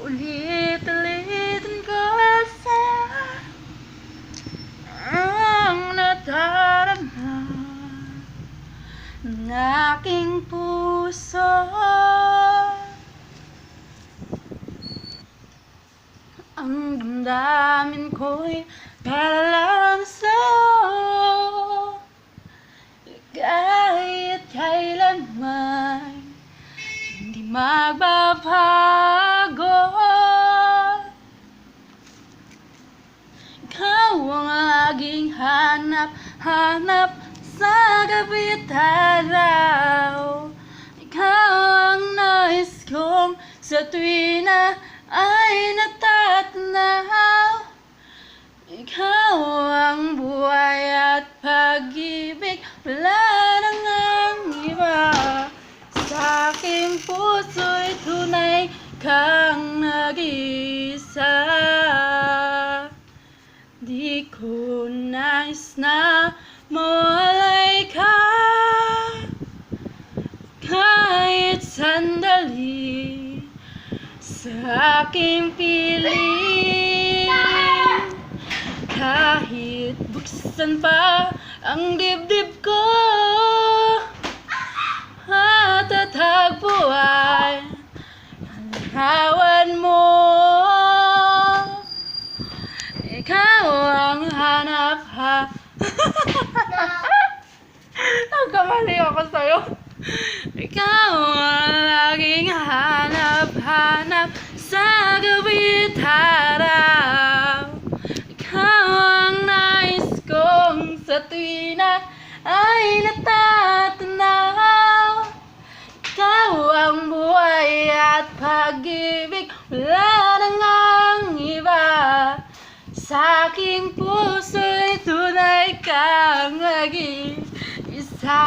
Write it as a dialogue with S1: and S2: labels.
S1: Ulit-ulitin ko sa'yo ang nadarama ng aking puso. Ang damdamin ko'y para lang sa'yo, kahit kailanman hindi magbabago. Ikaw ang laging hanap sa gabi't araw. Ikaw ang nais kong sa tuwi na ay natatanaw. Ikaw ang buhay at pag-ibig, wala nang ang iba. Sa aking puso'y tunay kang nag-iisa. Di ko nais na mawalay ka kahit sandali sa aking piling. Kahit buksan pa ang dibdib ko at tatagpuan ang hawan mo, ikaw ang hanap ha. Nagkamali ako sa'yo. Ikaw ang laging hanap sa gabi't araw. Ikaw ang nais kong sa tuwi na ay natatanaw. Ikaw ang buhay at pag-ibig, wala nang ang iba. Sa aking puso'y tunay kang nag-iisa.